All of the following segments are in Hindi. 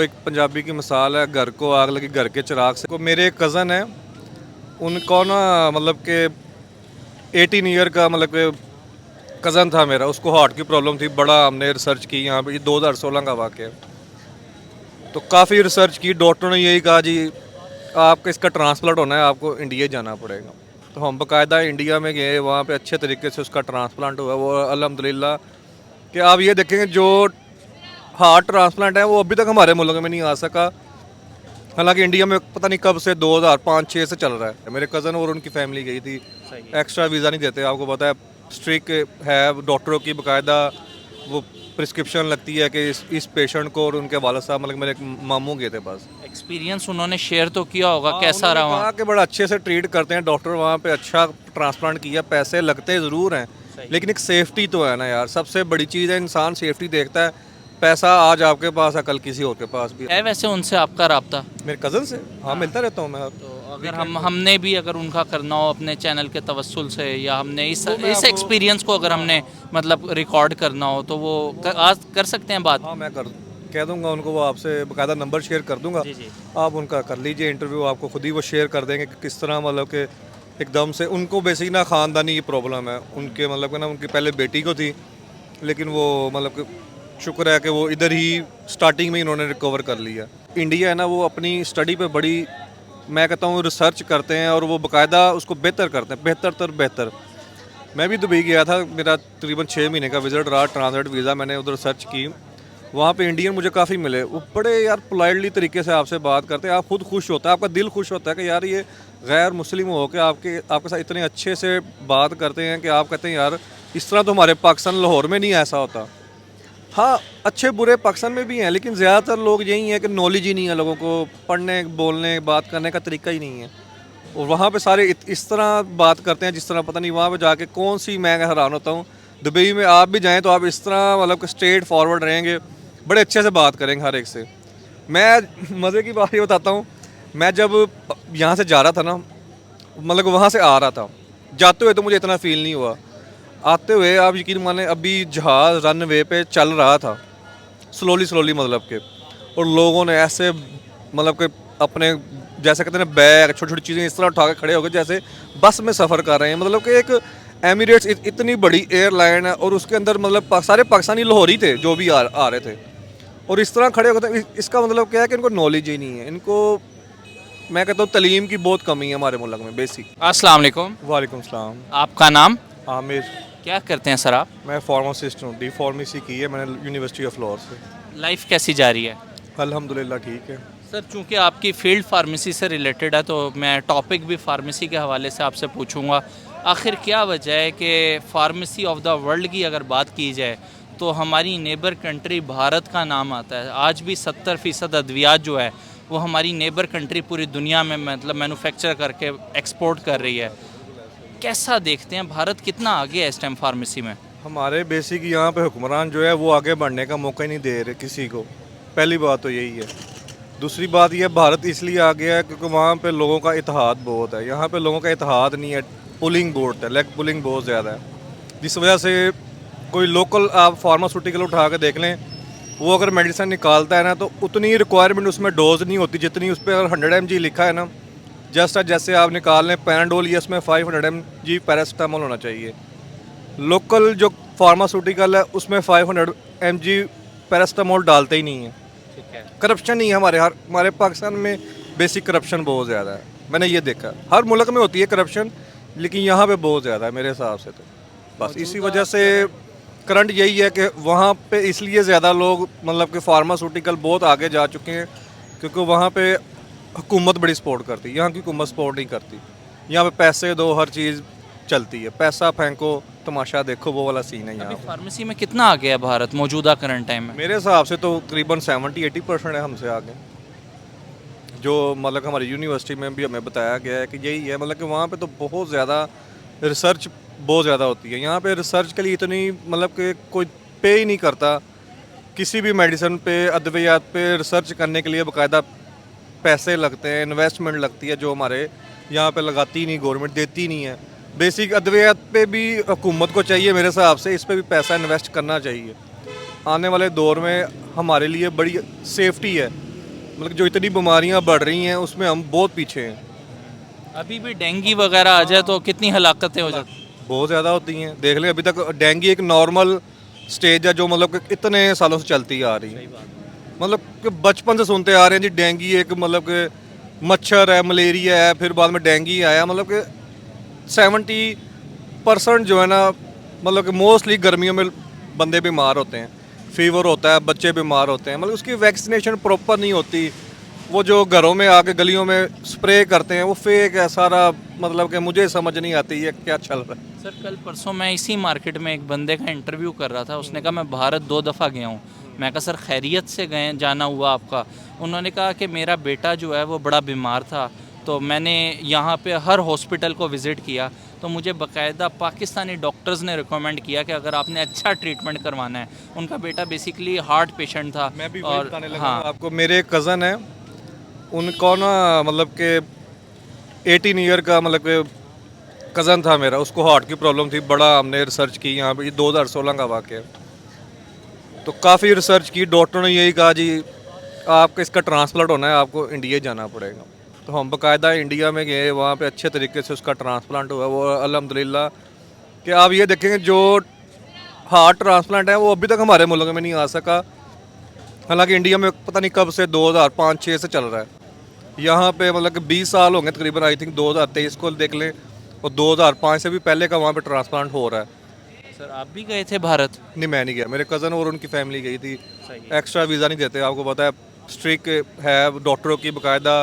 एक पंजाबी की मिसाल है, घर को आग लगी घर के चिराग से। मेरे एक कज़न है, उनको ना मतलब कि 18 ईयर का मतलब कि कज़न था मेरा, उसको हार्ट की प्रॉब्लम थी। बड़ा हमने रिसर्च की यहाँ पे, ये 2016 का वाक़या है। तो काफ़ी रिसर्च की, डॉक्टर ने यही कहा जी आपका इसका ट्रांसप्लांट होना है, आपको इंडिया जाना पड़ेगा। तो हम बाकायदा इंडिया में गए, वहाँ पे अच्छे तरीके से उसका ट्रांसप्लांट हुआ। वो अल्हम्दुलिल्लाह कि आप ये देखेंगे जो हार्ट ट्रांसप्लांट है वो अभी तक हमारे मुल्क में नहीं आ सका। हालांकि इंडिया में पता नहीं कब से 2005-06 से चल रहा है। मेरे कज़न और उनकी फैमिली गई थी। एक्स्ट्रा वीज़ा नहीं देते, आपको पता है, स्ट्रिक है डॉक्टरों की बाकायदा वो प्रिस्क्रिप्शन लगती है कि इस पेशेंट को और उनके वालिद साहब मतलब मेरे एक मामू गए थे बस। एक्सपीरियंस उन्होंने शेयर तो किया होगा, कैसा उन्होंने रहा वहाँ? कहा कि बड़ा अच्छे से ट्रीट करते हैं डॉक्टर वहाँ पे, अच्छा ट्रांसप्लांट किया। पैसे लगते ज़रूर हैं लेकिन एक सेफ्टी तो है ना यार, सबसे बड़ी चीज़ है। इंसान सेफ्टी देखता है। पैसा आज आपके पास है, कल किसी और के पास भी है वैसे उनसे आपका राब्ता? मेरे कज़न से हाँ मिलता रहता हूँ मैं। तो अगर हमने भी अगर उनका करना हो अपने चैनल के तवस्सुल से, या हमने इस एक्सपीरियंस को अगर हमने मतलब रिकॉर्ड करना हो, तो वो आज कर सकते हैं बात? हाँ मैं कह दूंगा उनको, वो आपसे बाकायदा नंबर शेयर कर दूंगा। जी जी। आप उनका कर लीजिए इंटरव्यू, आपको खुद ही वो शेयर कर देंगे कि किस तरह मतलब कि एकदम से उनको बेसिक ना ख़ानदानी ये प्रॉब्लम है उनके, मतलब कि ना उनकी पहले बेटी को थी, लेकिन वो मतलब कि शुक्र है कि वो इधर ही स्टार्टिंग में ही इन्होंने रिकवर कर लिया। इंडिया है ना, वो अपनी स्टडी पे बड़ी, मैं कहता हूँ, रिसर्च करते हैं और वो बाकायदा उसको बेहतर करते हैं, बेहतर। मैं भी दुबई गया था, मेरा तकरीबन 6 महीने का विजिट रहा, ट्रांजिट वीज़ा। मैंने उधर सर्च की, वहाँ पे इंडियन मुझे काफ़ी मिले। वो बड़े यार पोलाइटली तरीके से आपसे बात करते हैं, आप खुद खुश होता है, आपका दिल खुश होता है कि यार ये गैर मुस्लिम हो के आपके साथ इतने अच्छे से बात करते हैं कि आप कहते हैं यार इस तरह तो हमारे पाकिस्तान लाहौर में नहीं ऐसा होता। हाँ, अच्छे बुरे पाकिस्तान में भी हैं, लेकिन ज़्यादातर लोग यही हैं कि नॉलेज ही नहीं है लोगों को, पढ़ने बोलने बात करने का तरीका ही नहीं है। और वहाँ पे सारे इस तरह बात करते हैं जिस तरह पता नहीं वहाँ पे जाके कौन सी, मैं हैरान होता हूँ। दुबई में आप भी जाएं तो आप इस तरह मतलब कि स्ट्रेट फॉरवर्ड रहेंगे, बड़े अच्छे से बात करेंगे हर एक से। मैं मज़े की बात ये बताता हूँ, मैं जब यहाँ से जा रहा था ना, मतलब वहाँ से आ रहा था, जाते हुए तो मुझे इतना फील नहीं हुआ, आते हुए आप यकीन माने अभी जहाज़ रनवे पे चल रहा था स्लोली मतलब के, और लोगों ने ऐसे मतलब कि अपने जैसे कहते हैं ना बैग छोटी छोटी चीज़ें इस तरह उठा के खड़े हो गए जैसे बस में सफ़र कर रहे हैं। मतलब कि एक एमिरेट्स इतनी बड़ी एयरलाइन है और उसके अंदर मतलब सारे पाकिस्तानी लाहौरी थे जो भी आ रहे थे, और इस तरह खड़े हो गए थे। इसका मतलब क्या है कि इनको नॉलेज ही नहीं है, इनको, मैं कहता हूँ, तलीम की बहुत कमी है हमारे मुल्क में बेसिक। अस्सलाम वालेकुम। वालेकुम सलाम। आपका नाम? आमिर। क्या करते हैं सर आप? मैं फार्मासिस्ट हूँ, डी फार्मेसी की है मैंने यूनिवर्सिटी ऑफ लाहौर से। लाइफ कैसी जा रही है? अल्हम्दुलिल्लाह ठीक है। सर, चूंकि आपकी फील्ड फार्मेसी से रिलेटेड है, तो मैं टॉपिक भी फार्मेसी के हवाले से आपसे पूछूंगा। आखिर क्या वजह है कि फार्मेसी ऑफ द वर्ल्ड की अगर बात की जाए तो हमारी नेबर कंट्री भारत का नाम आता है। आज भी 70% अद्वियात जो है वो हमारी नेबर कंट्री पूरी दुनिया में मतलब मैन्युफैक्चर करके एक्सपोर्ट कर रही है। कैसा देखते हैं, भारत कितना आगे है इस टाइम फार्मेसी में? हमारे बेसिक यहाँ पे हुक्मरान जो है वो आगे बढ़ने का मौका ही नहीं दे रहे किसी को। पहली बात तो यही है। दूसरी बात यह, भारत इसलिए आ गया है क्योंकि वहाँ पे लोगों का इत्तेहाद बहुत है, यहाँ पे लोगों का इत्तेहाद नहीं है, पुलिंग बहुत है, लेग पुलिंग बहुत ज़्यादा है, जिस वजह से कोई लोकल आप फार्मास्यूटिकल उठा के देख लें, वो अगर मेडिसिन निकालता है ना तो उतनी रिक्वायरमेंट उसमें डोज नहीं होती जितनी उस पर अगर 100 mg लिखा है ना, जस्ट जैसे आप निकाल लें पैराडोल, ये उसमें 500 mg पैरासीटामोल होना चाहिए। लोकल जो फार्मास्यूटिकल है उसमें 500 mg पैरासीटामोल डालते ही नहीं है। ठीक है। करप्शन नहीं है हमारे पाकिस्तान में, बेसिक करप्शन बहुत ज़्यादा है। मैंने ये देखा, हर मुल्क में होती है करप्शन, लेकिन यहाँ पे बहुत ज़्यादा है मेरे हिसाब से। तो बस इसी वजह से करंट यही है कि वहाँ पे इसलिए ज़्यादा लोग मतलब कि फार्मास्यूटिकल बहुत आगे जा चुके हैं क्योंकि वहाँ पे हुकूमत बड़ी सपोर्ट करती है, यहाँ की हुकूमत सपोर्ट नहीं करती। यहाँ पे पैसे दो हर चीज़ चलती है, पैसा फेंको तमाशा देखो, वो वाला सीन है यहाँ पे। फार्मेसी में कितना आगे है भारत मौजूदा करंट टाइम में? मेरे हिसाब से तो तकरीबन 70-80% है हमसे आगे। जो मतलब हमारी यूनिवर्सिटी में भी हमें बताया गया है कि यही है, मतलब कि वहाँ पे तो बहुत ज़्यादा रिसर्च बहुत ज़्यादा होती है। यहाँ पे रिसर्च के लिए इतनी मतलब कि कोई पे ही नहीं करता, किसी भी मेडिसिन पे, अद्वियात पे रिसर्च करने के लिए बाकायदा पैसे लगते हैं, इन्वेस्टमेंट लगती है, जो हमारे यहाँ पे लगाती नहीं, गवर्नमेंट देती नहीं है। बेसिक अद्वियात पे भी हुकूमत को चाहिए मेरे हिसाब से, इस पर भी पैसा इन्वेस्ट करना चाहिए। आने वाले दौर में हमारे लिए बड़ी सेफ्टी है मतलब जो इतनी बीमारियां बढ़ रही हैं उसमें हम बहुत पीछे हैं। अभी भी डेंगू वगैरह आ जाए तो कितनी हलाकतें हो जाती बहुत ज़्यादा होती हैं। देख लें अभी तक डेंगू एक नॉर्मल स्टेज है जो मतलब कि इतने सालों से चलती आ रही है। मतलब कि बचपन से सुनते आ रहे हैं जी डेंगू एक मतलब कि मच्छर है, मलेरिया है, फिर बाद में डेंगू आया। मतलब कि 70% जो है ना, मतलब कि मोस्टली गर्मियों में बंदे बीमार होते हैं, फीवर होता है, बच्चे बीमार होते हैं। मतलब उसकी वैक्सीनेशन प्रॉपर नहीं होती। वो जो घरों में आके गलियों में स्प्रे करते हैं वो फेक है सारा। मतलब कि मुझे समझ नहीं आती है क्या चल रहा है। सर कल परसों मैं इसी मार्केट में एक बंदे का इंटरव्यू कर रहा था, उसने कहा मैं भारत 2 दफ़ा गया हूँ। मैं कहा सर खैरियत से गए जाना हुआ आपका? उन्होंने कहा कि मेरा बेटा जो है वो बड़ा बीमार था, तो मैंने यहाँ पे हर हॉस्पिटल को विज़िट किया, तो मुझे बाकायदा पाकिस्तानी डॉक्टर्स ने रिकमेंड किया कि अगर आपने अच्छा ट्रीटमेंट करवाना है। उनका बेटा बेसिकली हार्ट पेशेंट था। मैं भी वही और बताने लगा हाँ, हूँ आपको। मेरे कज़न है, उनको ना मतलब कि 18 ईयर का मतलब कि कज़न था मेरा, उसको हार्ट की प्रॉब्लम थी। बड़ा हमने रिसर्च की यहाँ पे, ये 2016 का वाक़या है। तो काफ़ी रिसर्च की, डॉक्टर ने यही कहा जी आपका इसका ट्रांसप्लांट होना है, आपको इंडिया जाना पड़ेगा। तो हम बाकायदा इंडिया में गए, वहाँ पे अच्छे तरीके से उसका ट्रांसप्लांट हुआ। वो अल्हम्दुलिल्लाह कि आप ये देखेंगे जो हार्ट ट्रांसप्लांट है वो अभी तक हमारे मुल्क में नहीं आ सका। हालांकि इंडिया में पता नहीं कब से 2005-06 से चल रहा है। यहाँ पे मतलब कि 20 साल होंगे तकरीबन, आई थिंक 2023 को देख लें, और 2005 से भी पहले का वहाँ पे ट्रांसप्लांट हो रहा है। सर आप भी गए थे भारत? नहीं, मैं नहीं गया, मेरे कज़न और उनकी फैमिली गई थी। सही एक्स्ट्रा वीज़ा नहीं देते, आपको पता है, स्ट्रिक है डॉक्टरों की बाकायदा।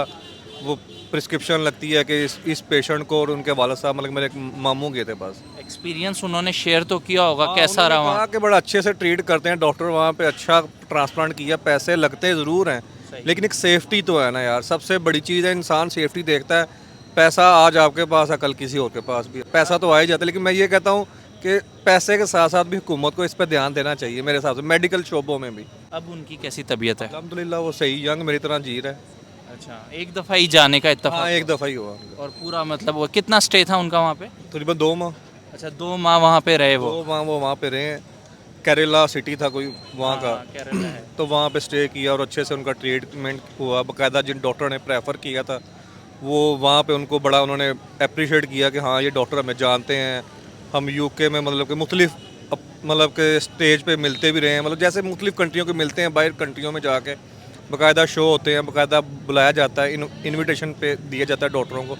वो प्रिस्क्रिप्शन लगती है कि इस पेशेंट को, और उनके वालिद साहब मतलब मेरे एक मामू गए थे बस। एक्सपीरियंस उन्होंने शेयर तो किया होगा, हाँ, कैसा उन्होंने रहा वहाँ? कहा कि बड़ा अच्छे से ट्रीट करते हैं डॉक्टर वहाँ पे, अच्छा ट्रांसप्लांट किया। पैसे लगते ज़रूर हैं लेकिन एक सेफ्टी तो है ना यार, सबसे बड़ी चीज़ है। इंसान सेफ्टी देखता है। पैसा आज आपके पास है, कल किसी और के पास भी है। पैसा तो आ ही जाता है, लेकिन मैं ये कहता हूँ कि पैसे के साथ साथ भी हुकूमत को इस पर ध्यान देना चाहिए मेरे हिसाब से, मेडिकल शोबों में भी। अब उनकी कैसी तबीयत है? अल्हम्दुलिल्लाह वो सही, यंग मेरी तरह जी रहा है। अच्छा, एक दफ़ा ही जाने का हाँ, इत्तेफाक? एक दफ़ा ही हुआ उनका। और पूरा मतलब वो कितना स्टे था उनका वहाँ पे? तकरीबन 2 माह। अच्छा, 2 माह वहाँ पे रहे वो? 2 माह वो वहाँ पे रहे हैं। केरला सिटी था कोई वहाँ का। हाँ, केरला है। तो वहाँ पे स्टे किया और अच्छे से उनका ट्रीटमेंट हुआ। बाकायदा जिन डॉक्टर ने प्रेफर किया था वो वहाँ पे उनको बड़ा उन्होंने अप्रिशिएट किया कि हाँ ये डॉक्टर हमें जानते हैं। हम यूके में मतलब कि मुख्तलिफ मतलब के स्टेज पे मिलते भी रहे हैं, मतलब जैसे मुख्तलिफ कंट्रियों के मिलते हैं, बाहर कंट्रियों में जाके बाकायदा शो होते हैं, बाकायदा बुलाया जाता है, इनविटेशन पे दिया जाता है डॉक्टरों को,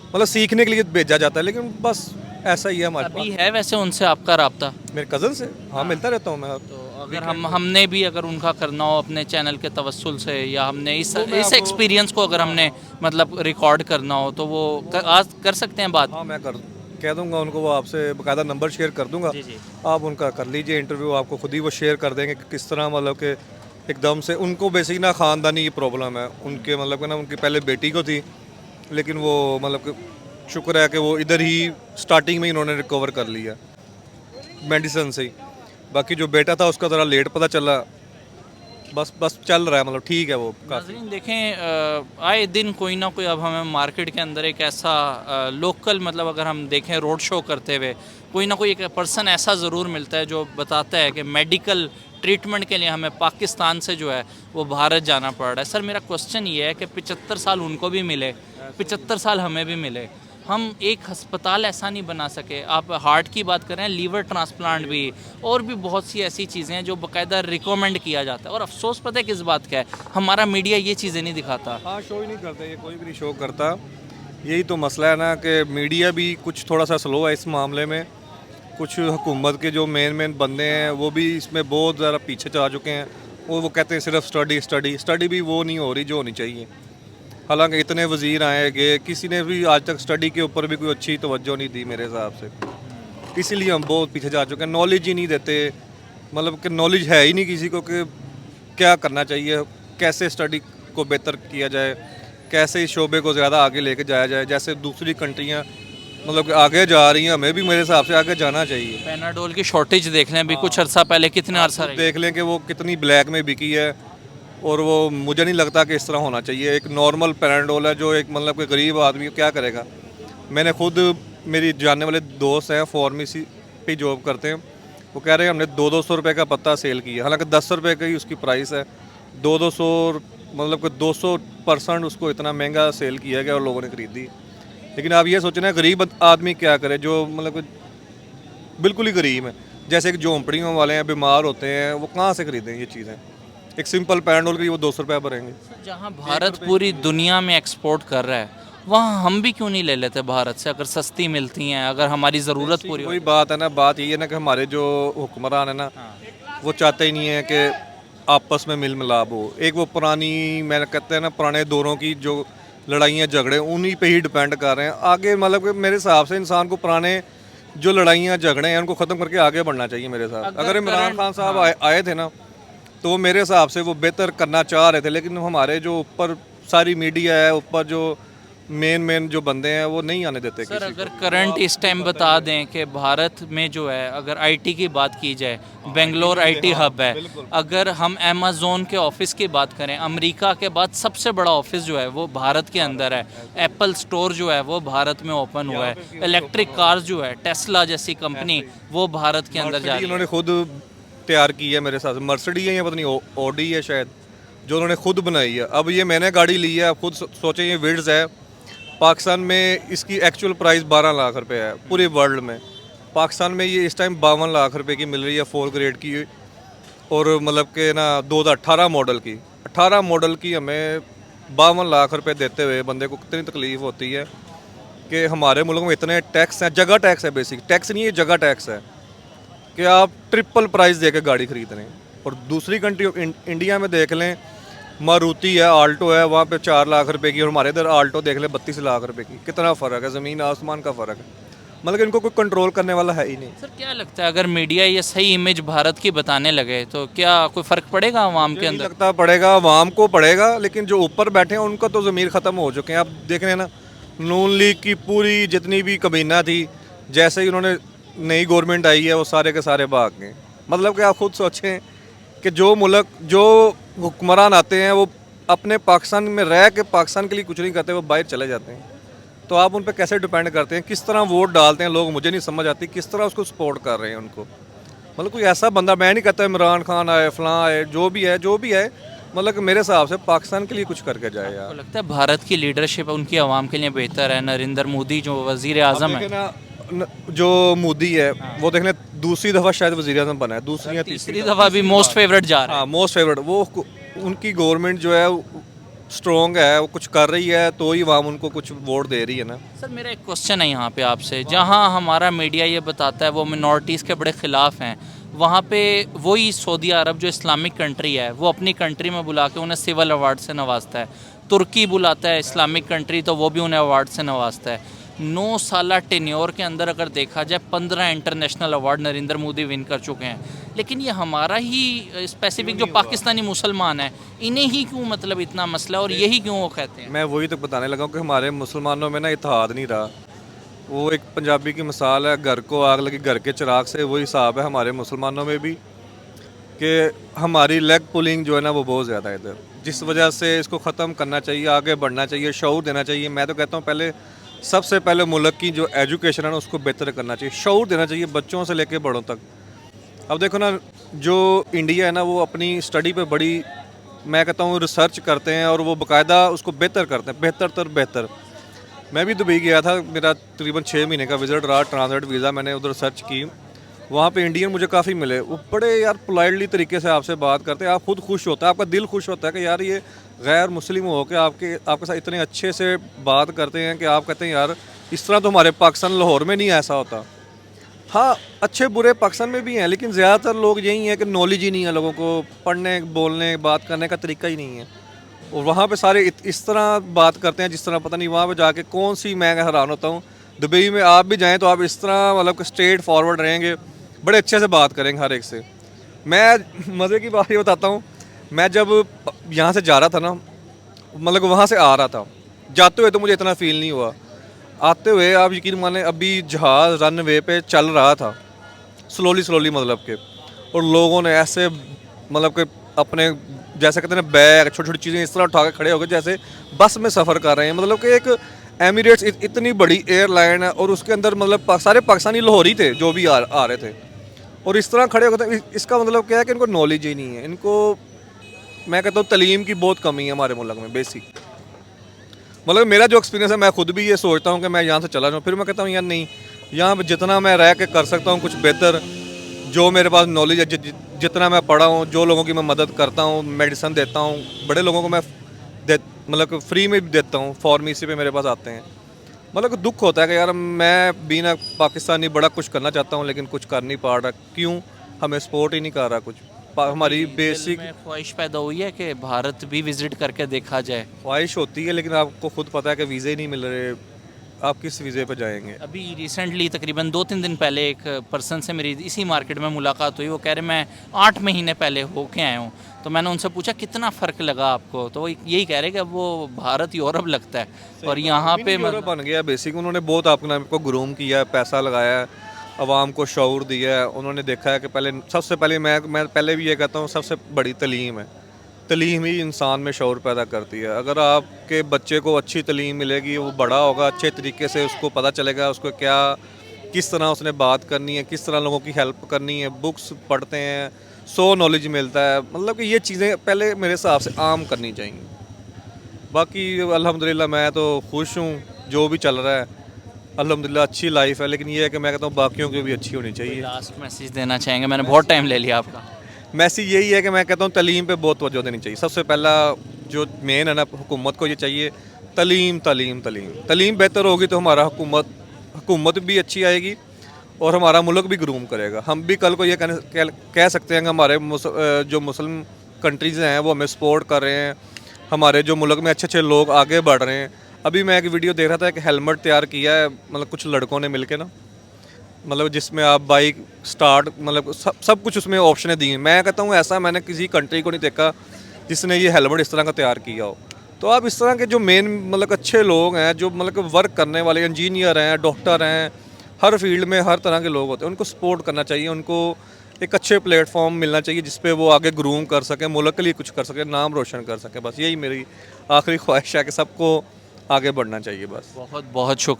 मतलब सीखने के लिए भेजा जाता है। लेकिन बस ऐसा ही है हमारे अभी पास। है वैसे उनसे आपका राब्ता? मेरे कज़न से हाँ मिलता रहता हूँ मैं। तो अगर हमने भी अगर उनका करना हो अपने चैनल के तवस्सुल से, या हमने इस एक्सपीरियंस को अगर हमने मतलब रिकॉर्ड करना हो, तो वो आज कर सकते हैं बात? हाँ मैं कह दूंगा उनको, वो आपसे बाकायदा नंबर शेयर कर दूंगा। जी जी। आप उनका कर लीजिए इंटरव्यू, आपको खुद ही वो शेयर कर देंगे कि किस तरह मतलब कि एकदम से उनको बेसिक ना ख़ानदानी प्रॉब्लम है उनके, मतलब कि ना उनकी पहले बेटी को थी, लेकिन वो मतलब कि शुक्र है कि वो इधर ही स्टार्टिंग में ही उन्होंने रिकवर कर लिया मेडिसिन से ही। बाकी जो बेटा था उसका ज़रा लेट पता चला। बस चल रहा है, मतलब ठीक है वो काफ़ी। नाज़रीन देखें, आए दिन कोई ना कोई, अब हमें मार्केट के अंदर एक ऐसा लोकल, मतलब अगर हम देखें रोड शो करते हुए, कोई ना कोई एक पर्सन ऐसा ज़रूर मिलता है जो बताता है कि मेडिकल ट्रीटमेंट के लिए हमें पाकिस्तान से जो है वो भारत जाना पड़ रहा है। सर मेरा क्वेश्चन ये है कि 75 साल उनको भी मिले, 75 साल हमें भी मिले, हम एक अस्पताल ऐसा नहीं बना सके? आप हार्ट की बात करें, लीवर ट्रांसप्लांट भी, और भी बहुत सी ऐसी चीज़ें हैं जो बाकायदा रिकमेंड किया जाता है। और अफसोस पता है किस बात का है? हमारा मीडिया ये चीज़ें नहीं दिखाता। हाँ, शो ही नहीं करते, ये कोई भी नहीं शो करता। यही तो मसला है ना कि मीडिया भी कुछ थोड़ा सा स्लो है इस मामले में। कुछ हुकूमत के जो मेन बंदे हैं वो भी इसमें बहुत ज़्यादा पीछे जा चुके हैं। वो कहते हैं सिर्फ स्टडी भी वो नहीं हो रही जो होनी चाहिए। हालांकि इतने वज़ीर आए गए, किसी ने भी आज तक स्टडी के ऊपर भी कोई अच्छी तवज्जो नहीं दी मेरे हिसाब से। इसीलिए हम बहुत पीछे जा चुके हैं। नॉलेज ही नहीं देते, मतलब कि नॉलेज है ही नहीं किसी को कि क्या करना चाहिए, कैसे स्टडी को बेहतर किया जाए, कैसे इस शोबे को ज़्यादा आगे लेके जाया जाए। जैसे दूसरी कंट्रियाँ मतलब कि आगे जा रही हैं, हमें भी मेरे हिसाब से आगे जाना चाहिए। पैनाडोल की शॉर्टेज देख लें, अभी कुछ अर्सा पहले कितना अर्सा रही। देख लें कि वो कितनी ब्लैक में बिकी है, और वो मुझे नहीं लगता कि इस तरह होना चाहिए। एक नॉर्मल पैराडोल है जो एक मतलब कि गरीब आदमी क्या करेगा। मैंने खुद, मेरी जानने वाले दोस्त हैं फार्मेसी पे जॉब करते हैं, वो कह रहे हैं हमने 200-200 रुपये का पत्ता सेल किया, हालांकि 10 रुपये का ही उसकी प्राइस है। 200 मतलब कि 200% उसको इतना महंगा सेल किया गया और लोगों ने खरीदी। लेकिन आप ये सोचना, गरीब आदमी क्या करे, जो मतलब कि बिल्कुल ही गरीब है, जैसे कि झोंपड़ियों वाले हैं, बीमार होते हैं, वो कहाँ से खरीदें ये चीज़ें? एक सिंपल पैराडोल की वो 200 रुपये भरेंगे। जहाँ भारत पूरी दुनिया में एक्सपोर्ट कर रहा है, वहाँ हम भी क्यों नहीं ले लेते भारत से, अगर सस्ती मिलती हैं, अगर हमारी ज़रूरत पूरी वही बात है ना, बात यही है ना कि हमारे जो हुक्मरान है ना, वो चाहते ही नहीं है कि आपस में मिल मिलाप हो। एक वो पुरानी, मैंने कहते हैं ना, पुराने दौरों की जो लड़ाइयाँ झगड़े, उन्हीं पे ही डिपेंड कर रहे हैं आगे। मतलब कि मेरे हिसाब से इंसान को पुराने जो लड़ाइयाँ झगड़े हैं उनको ख़त्म करके आगे बढ़ना चाहिए मेरे साथ। अगर इमरान खान साहब आए थे ना, तो वो मेरे हिसाब से वो बेहतर करना चाह रहे थे, लेकिन हमारे जो ऊपर सारी मीडिया है, ऊपर जो मेन जो बंदे हैं, वो नहीं आने देते। सर अगर करंट इस टाइम बता दें कि भारत में जो है, अगर आईटी की बात की जाए, बेंगलोर आईटी हब है। अगर हम अमेज़ोन के ऑफिस की बात करें, अमेरिका के बाद सबसे बड़ा ऑफिस जो है वो भारत के अंदर है। एप्पल स्टोर जो है वो भारत में ओपन हुआ है। इलेक्ट्रिक कार्स जो है, टेस्ला जैसी कंपनी, वो भारत के अंदर जा रही है। उन्होंने खुद तैयार की है मेरे साथ, मर्सिडीज है या पता नहीं ऑडी है शायद, जो उन्होंने खुद बनाई है। अब ये मैंने गाड़ी ली है, अब खुद सोचें, ये विड्स है पाकिस्तान में, इसकी एक्चुअल प्राइस 12 लाख रुपए है पूरे वर्ल्ड में। पाकिस्तान में ये इस टाइम 52 लाख रुपए की मिल रही है 4 ग्रेड की, और मतलब कि ना 2018 मॉडल की, 18 मॉडल की हमें 52 लाख रुपए देते हुए बंदे को कितनी तकलीफ होती है कि हमारे मुल्क में इतने टैक्स हैं। जगह टैक्स है, बेसिक टैक्स नहीं है, जगह टैक्स है कि आप ट्रिपल प्राइस दे के गाड़ी खरीद रहे हैं। और दूसरी कंट्री इंडिया में देख लें, मारुति है, आल्टो है, वहाँ पे 4 लाख रुपए की, और हमारे इधर आल्टो देख लें 32 लाख रुपए की। कितना फ़र्क है, ज़मीन आसमान का फ़र्क है। मतलब कि इनको कोई कंट्रोल करने वाला है ही नहीं। सर क्या लगता है, अगर मीडिया ये सही इमेज भारत की बताने लगे तो क्या कोई फ़र्क पड़ेगा आवाम के अंदर? लगता पड़ेगा, आवाम को पड़ेगा, लेकिन जो ऊपर बैठे हैं उनका तो ज़मीर ख़त्म हो चुके हैं। आप देख रहे हैं ना, नून लीग की पूरी जितनी भी कमीना थी, जैसे ही उन्होंने नई गवर्नमेंट आई है, वो सारे के सारे भाग गए। मतलब कि आप खुद सोचें कि जो मुल्क, जो हुक्मरान आते हैं, वो अपने पाकिस्तान में रह के पाकिस्तान के लिए कुछ नहीं करते, वो बाहर चले जाते हैं। तो आप उन पर कैसे डिपेंड करते हैं, किस तरह वोट डालते हैं लोग, मुझे नहीं समझ आती किस तरह उसको सपोर्ट कर रहे हैं उनको। मतलब कोई ऐसा बंदा, मैं नहीं कहता इमरान खान आए, फलां आए, जो भी है, मतलब कि मेरे हिसाब से पाकिस्तान के लिए कुछ करके जाए यार। तो लगता है भारत की लीडरशिप उनकी आवाम के लिए बेहतर है? नरेंद्र मोदी जो वजीर आज़म है, जो मोदी है, वो देखने दूसरी दफ़ा शायद वज़ीर आज़म बना है, दूसरी या तीसरी दफ़ा भी मोस्ट फेवरेट जा रहा है। हाँ, मोस्ट फेवरेट। वो उनकी गवर्नमेंट जो है स्ट्रॉन्ग है, वो कुछ कर रही है, तो ही आवाम उनको कुछ वोट दे रही है ना। सर मेरा एक क्वेश्चन है यहाँ पे आपसे, जहाँ हमारा मीडिया ये बताता है वो मिनॉरिटीज़ के बड़े ख़िलाफ़ हैं, वहाँ पे वही सऊदी अरब जो इस्लामिक कंट्री है, वो अपनी कंट्री में बुला के उन्हें सिविल अवार्ड से नवाजता है। तुर्की बुलाता है इस्लामिक कंट्री, तो वो भी उन्हें अवार्ड से नवाजता है। 9 साल टेन्योर के अंदर अगर देखा जाए, 15 international award Narendra Modi win कर चुके हैं। लेकिन ये हमारा ही स्पेसिफिक जो पाकिस्तानी मुसलमान है, इन्हें ही क्यों मतलब इतना मसला, और यही क्यों वो कहते हैं? मैं वही तो बताने लगा हूँ कि हमारे मुसलमानों में ना इत्तेहाद नहीं रहा। वो एक पंजाबी की मिसाल है, घर को आग लगी घर के चिराग से, वही हिसाब है हमारे मुसलमानों में भी, कि हमारी लेग पुलिंग जो है ना वो बहुत ज़्यादा है इधर, जिस वजह से इसको ख़त्म करना चाहिए, आगे बढ़ना चाहिए, शऊर देना चाहिए। मैं तो कहता हूँ पहले, सबसे पहले मुल्क की जो एजुकेशन है ना उसको बेहतर करना चाहिए, शऊर देना चाहिए बच्चों से लेके बड़ों तक। अब देखो ना, जो इंडिया है ना, वो अपनी स्टडी पे बड़ी, मैं कहता हूँ, रिसर्च करते हैं, और वो बाकायदा उसको बेहतर करते हैं, बेहतर। मैं भी दुबई गया था, मेरा तकरीबन 6 महीने का विज़िट रहा, ट्रांजिट वीज़ा, मैंने उधर सर्च की। वहाँ पे इंडियन मुझे काफ़ी मिले, वो बड़े यार पोलाइटली तरीके से आपसे बात करते हैं। आप खुद खुश होता है, आपका दिल खुश होता है कि यार ये गैर मुस्लिम हो के आपके साथ इतने अच्छे से बात करते हैं कि आप कहते हैं यार इस तरह तो हमारे पाकिस्तान लाहौर में नहीं ऐसा होता। हाँ, अच्छे बुरे पाकिस्तान में भी हैं, लेकिन ज़्यादातर लोग यही हैं कि नॉलेज ही नहीं है लोगों को, पढ़ने, बोलने, बात करने का तरीका ही नहीं है। और वहाँ पे सारे इस तरह बात करते हैं जिस तरह पता नहीं वहाँ पे जाके कौन सी, मैं हैरान होता हूँ। दुबई में आप भी जाएं तो आप इस तरह मतलब कि स्ट्रेट फॉरवर्ड रहेंगे, बड़े अच्छे से बात करेंगे हर एक से। मैं मज़े की बात ये बताता हूँ, मैं जब यहाँ से जा रहा था ना, मतलब वहाँ से आ रहा था, जाते हुए तो मुझे इतना फील नहीं हुआ, आते हुए आप यकीन माने अभी जहाज़ रनवे पे चल रहा था स्लोली मतलब के, और लोगों ने ऐसे मतलब कि अपने जैसे कहते हैं बैग, छोटी छोटी चीज़ें इस तरह उठा के खड़े हो गए जैसे बस में सफ़र कर रहे हैं। मतलब कि एक एमिरेट्स इतनी बड़ी एयरलाइन है, और उसके अंदर मतलब सारे पाकिस्तानी लाहौरी थे जो भी आ रहे थे, और इस तरह खड़े हो गए थे। इसका मतलब क्या है कि इनको नॉलेज ही नहीं है, इनको मैं कहता हूँ तलीम की बहुत कमी है हमारे मुल्क में बेसिक। मतलब मेरा जो एक्सपीरियंस है, मैं खुद भी ये सोचता हूँ कि मैं यहाँ से चला जाऊँ, फिर मैं कहता हूँ यार नहीं, यहाँ पे जितना मैं रह के कर सकता हूँ कुछ बेहतर, जो मेरे पास नॉलेज है, जितना मैं पढ़ा हूँ, जो लोगों की मैं मदद करता हूँ, मेडिसिन देता हूँ, बड़े लोगों को मैं मतलब कि फ्री में भी देता हूँ, फार्मेसी पे मेरे पास आते हैं। मतलब कि दुख होता है कि यार मैं भी ना पाकिस्तानी बड़ा कुछ करना चाहता हूँ लेकिन कुछ कर नहीं पा रहा, क्यों? हमें सपोर्ट ही नहीं कर रहा कुछ। हमारी बेसिक में ख्वाहिश पैदा हुई है कि भारत भी विज़िट करके देखा जाए। ख्वाहिश होती है, लेकिन आपको खुद पता है कि वीज़े ही नहीं मिल रहे, आप किस वीज़े पे जाएंगे? अभी रिसेंटली तकरीबन 2-3 दिन पहले एक पर्सन से मेरी इसी मार्केट में मुलाकात हुई। वो कह रहे मैं 8 महीने पहले होके आया हूँ। तो मैंने उनसे पूछा कितना फ़र्क लगा आपको, तो वो यही कह रहे कि अब वो भारत यूरोप लगता है और यहाँ पे यूरोप बन गया बेसिक। उन्होंने बहुत आपको ग्रूम किया है, पैसा लगाया है, आवाम को शऊर दिया है। उन्होंने देखा है कि पहले, सबसे पहले मैं पहले भी ये कहता हूँ, सबसे बड़ी तलीम है। तलीम ही इंसान में शऊर पैदा करती है। अगर आपके बच्चे को अच्छी तलीम मिलेगी, वो बड़ा होगा अच्छे तरीके से, उसको पता चलेगा उसको क्या, किस तरह उसने बात करनी है, किस तरह लोगों की हेल्प करनी है। बुक्स पढ़ते हैं, 100 नॉलेज मिलता है। मतलब कि ये चीज़ें पहले मेरे हिसाब से आम करनी चाहिए। बाकी अल्हम्दुलिल्लाह मैं तो खुश हूँ जो भी चल रहा है, अल्हम्दुलिल्लाह अच्छी लाइफ है। लेकिन ये है कि मैं कहता हूँ बाकियों की भी अच्छी होनी चाहिए। लास्ट मैसेज देना चाहेंगे? मैंने बहुत टाइम ले लिया आपका। मैसेज यही है कि मैं कहता हूँ तलीम पे बहुत तवज्जो देनी चाहिए। सबसे पहला जो मेन है ना, हुकूमत को ये चाहिए तलीम तलीम तलीम। तलीम बेहतर होगी तो हमारा हुकूमत भी अच्छी आएगी और हमारा मुल्क भी ग्रूम करेगा। हम भी कल को ये कह सकते हैं कि हमारे जो मुस्लिम कंट्रीज़ हैं वो हमें सपोर्ट कर रहे हैं, हमारे जो मुल्क में अच्छे अच्छे लोग आगे बढ़ रहे हैं। अभी मैं एक वीडियो देख रहा था, एक हेलमेट तैयार किया है मतलब कुछ लड़कों ने मिलके ना, मतलब जिसमें आप बाइक स्टार्ट, मतलब सब कुछ उसमें ऑप्शनें दी हैं। मैं कहता हूँ ऐसा मैंने किसी कंट्री को नहीं देखा जिसने ये हेलमेट इस तरह का तैयार किया हो। तो आप इस तरह के जो मेन मतलब अच्छे लोग हैं, जो मतलब वर्क करने वाले इंजीनियर हैं, डॉक्टर हैं, हर फील्ड में हर तरह के लोग होते हैं, उनको सपोर्ट करना चाहिए। उनको एक अच्छे प्लेटफॉर्म मिलना चाहिए जिस पे वो आगे ग्रूम कर सकें, मुल्क के लिए कुछ कर सकें, नाम रोशन कर सकें। बस यही मेरी आखिरी ख्वाहिश है कि सबको आगे बढ़ना चाहिए बस। बहुत बहुत शुक्रिया।